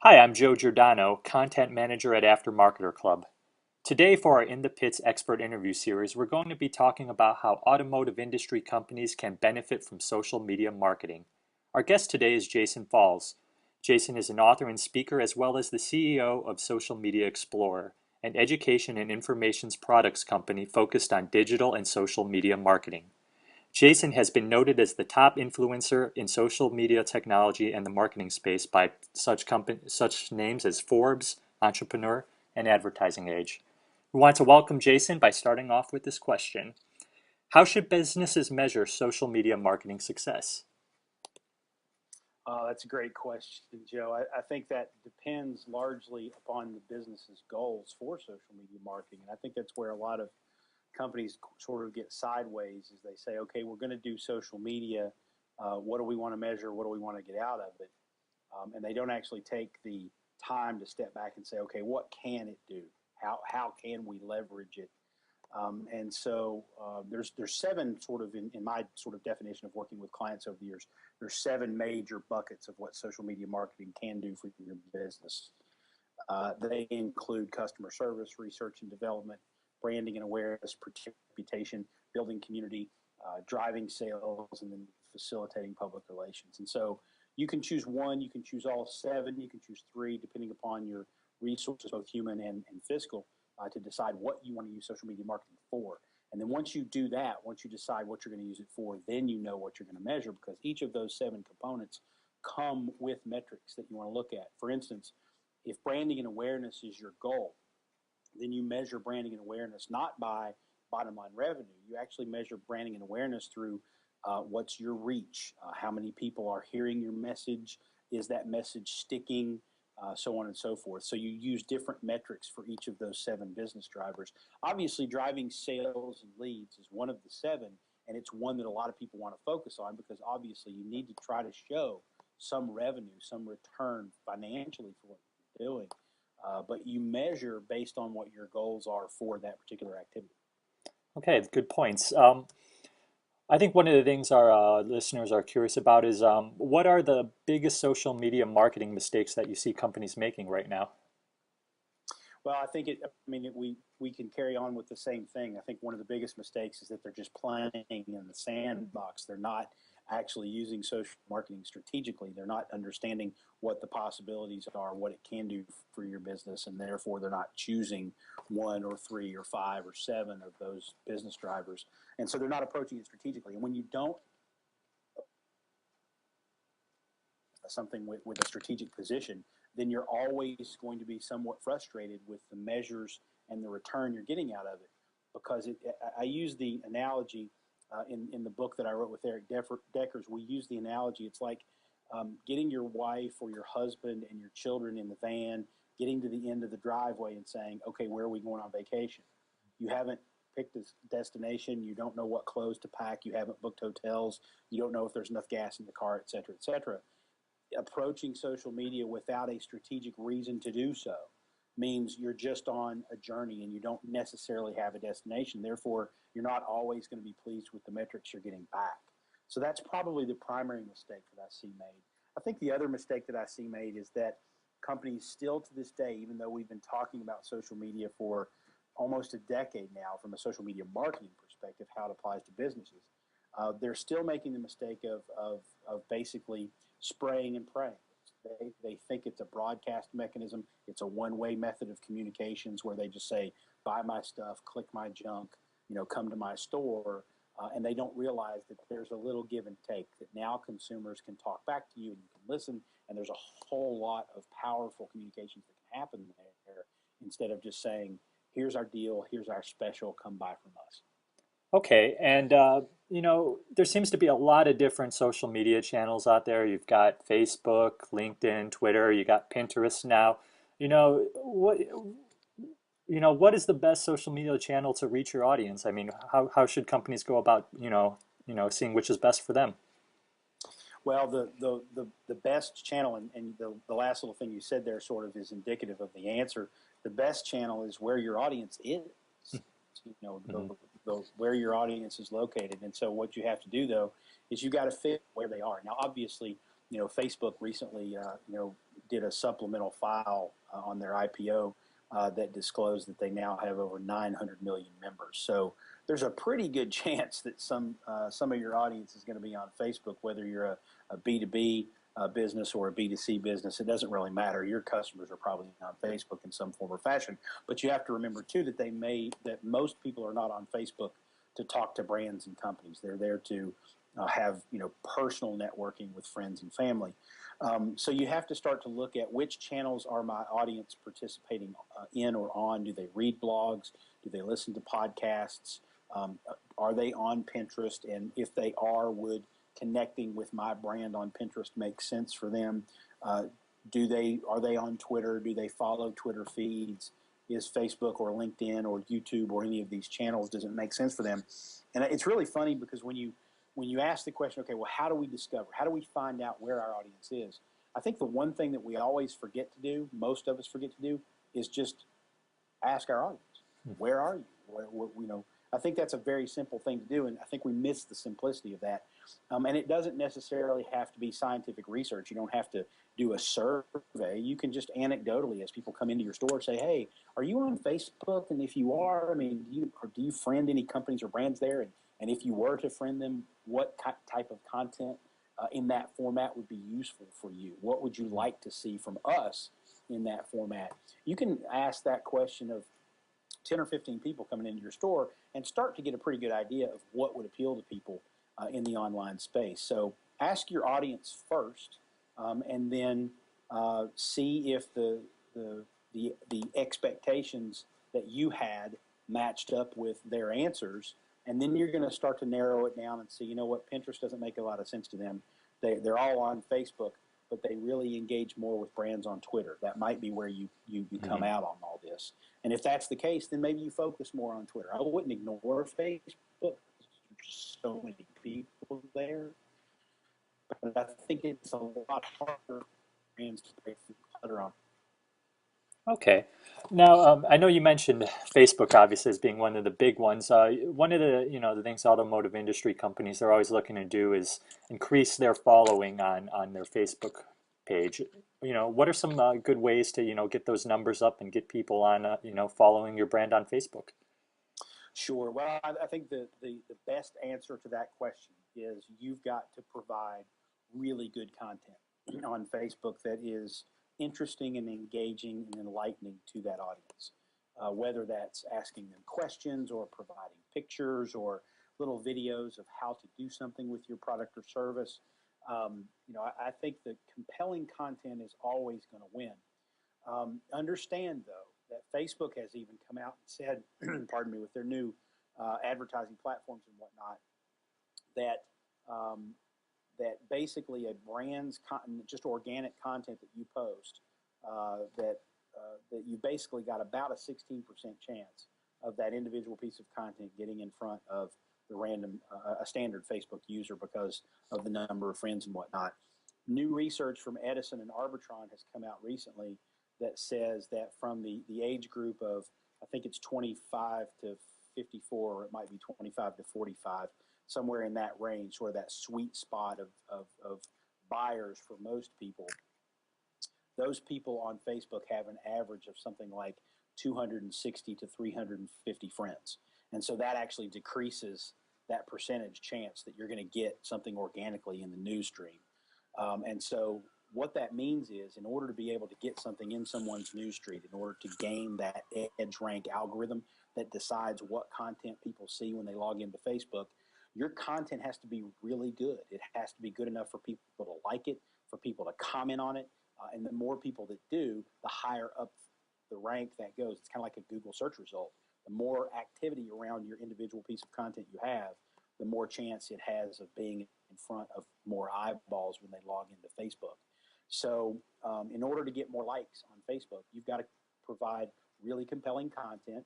Hi, I'm Joe Giordano, Content Manager at Aftermarketer Club. Today, for our In the Pits expert interview series, we're going to be talking about how automotive industry companies can benefit from social media marketing. Our guest today is Jason Falls. Jason is an author and speaker as well as the CEO of Social Media Explorer, an education and information products company focused on digital and social media marketing. Jason has been noted as the top influencer in social media technology and the marketing space by such names as Forbes, Entrepreneur, and Advertising Age. We want to welcome Jason by starting off with this question. How should businesses measure social media marketing success? That's a great question, Joe. I think that depends largely upon the business's goals for social media marketing. And I think that's where a lot of companies sort of get sideways is they say, okay, we're going to do social media. What do we want to measure? What do we want to get out of it? And they don't actually take the time to step back and say, okay, what can it do? How can we leverage it? There's seven sort of in my sort of definition of working with clients over the years. There's seven major buckets of what social media marketing can do for your business. They include customer service, research and development, branding and awareness, reputation, building community, driving sales, and then facilitating public relations. And so you can choose one, you can choose all seven, you can choose three, depending upon your resources, both human and fiscal, to decide what you want to use social media marketing for. And then once you do that, once you decide what you're going to use it for, then you know what you're going to measure because each of those seven components come with metrics that you want to look at. For instance, if branding and awareness is your goal, then you measure branding and awareness not by bottom line revenue. You actually measure branding and awareness through what's your reach, how many people are hearing your message, is that message sticking, so on and so forth. So you use different metrics for each of those seven business drivers. Obviously, driving sales and leads is one of the seven, and it's one that a lot of people want to focus on because obviously you need to try to show some revenue, some return financially for what you're doing. But you measure based on what your goals are for that particular activity. Okay, good points. I think one of the things our listeners are curious about is what are the biggest social media marketing mistakes that you see companies making right now? Well, I think we can carry on with the same thing. I think one of the biggest mistakes is that they're just playing in the sandbox. They're not actually using social marketing strategically. They're not understanding what the possibilities are, what it can do for your business, and therefore they're not choosing one or three or five or seven of those business drivers. And so they're not approaching it strategically. And when you don't something with a strategic position, then you're always going to be somewhat frustrated with the measures and the return you're getting out of it. Because I use the analogy in the book that I wrote with Eric Deckers. We use the analogy. It's like getting your wife or your husband and your children in the van, getting to the end of the driveway and saying, okay, where are we going on vacation? You haven't picked a destination. You don't know what clothes to pack. You haven't booked hotels. You don't know if there's enough gas in the car, et cetera, et cetera. Approaching social media without a strategic reason to do so means you're just on a journey and you don't necessarily have a destination. Therefore, you're not always going to be pleased with the metrics you're getting back. So that's probably the primary mistake that I see made. I think the other mistake that I see made is that companies still to this day, even though we've been talking about social media for almost a decade now from a social media marketing perspective, how it applies to businesses, they're still making the mistake of basically spraying and praying. They think it's a broadcast mechanism. It's a one-way method of communications where they just say, buy my stuff, click my junk, come to my store. And they don't realize that there's a little give and take, that now consumers can talk back to you and you can listen. And there's a whole lot of powerful communications that can happen there instead of just saying, here's our deal, here's our special, come buy from us. Okay, and there seems to be a lot of different social media channels out there. You've got Facebook, LinkedIn, Twitter, you got Pinterest now. You know, what what is the best social media channel to reach your audience? I mean, how should companies go about, seeing which is best for them? Well, the best channel, and the last little thing you said there sort of is indicative of the answer. The best channel is where your audience is, Hmm. where your audience is located. And so what you have to do, though, is you got to fit where they are. Now, obviously, Facebook recently, did a supplemental file on their IPO that disclosed that they now have over 900 million members. So there's a pretty good chance that some of your audience is going to be on Facebook, whether you're a B2B business or a B2C business. It doesn't really matter. Your customers are probably on Facebook in some form or fashion. But you have to remember too that most people are not on Facebook to talk to brands and companies. They're there to have personal networking with friends and family. So you have to start to look at which channels are my audience participating in or on. Do they read blogs? Do they listen to podcasts? Are they on Pinterest? And if they are, would connecting with my brand on Pinterest make sense for them? Are they on Twitter? Do they follow Twitter feeds? Is Facebook or LinkedIn or YouTube or any of these channels, does it make sense for them? And it's really funny because when you ask the question, okay, well, how do we discover? How do we find out where our audience is? I think the one thing that we always forget to do, most of us forget to do, is just ask our audience, where are you? I think that's a very simple thing to do, and I think we miss the simplicity of that. And it doesn't necessarily have to be scientific research. You don't have to do a survey. You can just anecdotally, as people come into your store, say, hey, are you on Facebook? And if you are, do you friend any companies or brands there? And if you were to friend them, what type of content in that format would be useful for you? What would you like to see from us in that format? You can ask that question of 10 or 15 people coming into your store and start to get a pretty good idea of what would appeal to people in the online space. So ask your audience first, and then see if the expectations that you had matched up with their answers. And then you're going to start to narrow it down and see, you know what, Pinterest doesn't make a lot of sense to them. They're all on Facebook, but they really engage more with brands on Twitter. That might be where you come out on all this. And if that's the case, then maybe you focus more on Twitter. I wouldn't ignore Facebook. There's so many people there. But I think it's a lot harder for brands to break through clutter on. Okay. Now, I know you mentioned Facebook obviously as being one of the big ones. One of the things automotive industry companies are always looking to do is increase their following on their Facebook page. What are some good ways to, get those numbers up and get people on, following your brand on Facebook? Sure. Well, I think the best answer to that question is you've got to provide really good content on Facebook that is interesting and engaging and enlightening to that audience. Whether that's asking them questions or providing pictures or little videos of how to do something with your product or service. I think the compelling content is always going to win. Understand, though, that Facebook has even come out and said, pardon me, with their new advertising platforms and whatnot, that that basically a brand's just organic content that you post, that you basically got about a 16% chance of that individual piece of content getting in front of the a standard Facebook user because of the number of friends and whatnot. New research from Edison and Arbitron has come out recently that says that from the age group of, I think it's 25 to 54, or it might be 25 to 45, somewhere in that range, sort of that sweet spot of buyers for most people. Those people on Facebook have an average of something like 260 to 350 friends. And so that actually decreases that percentage chance that you're going to get something organically in the news stream. And so what that means is, in order to be able to get something in someone's news feed, in order to gain that edge rank algorithm that decides what content people see when they log into Facebook, your content has to be really good. It has to be good enough for people to like it, for people to comment on it. And the more people that do, the higher up the rank that goes. It's kind of like a Google search result. The more activity around your individual piece of content you have, the more chance it has of being in front of more eyeballs when they log into Facebook. So in order to get more likes on Facebook, you've got to provide really compelling content.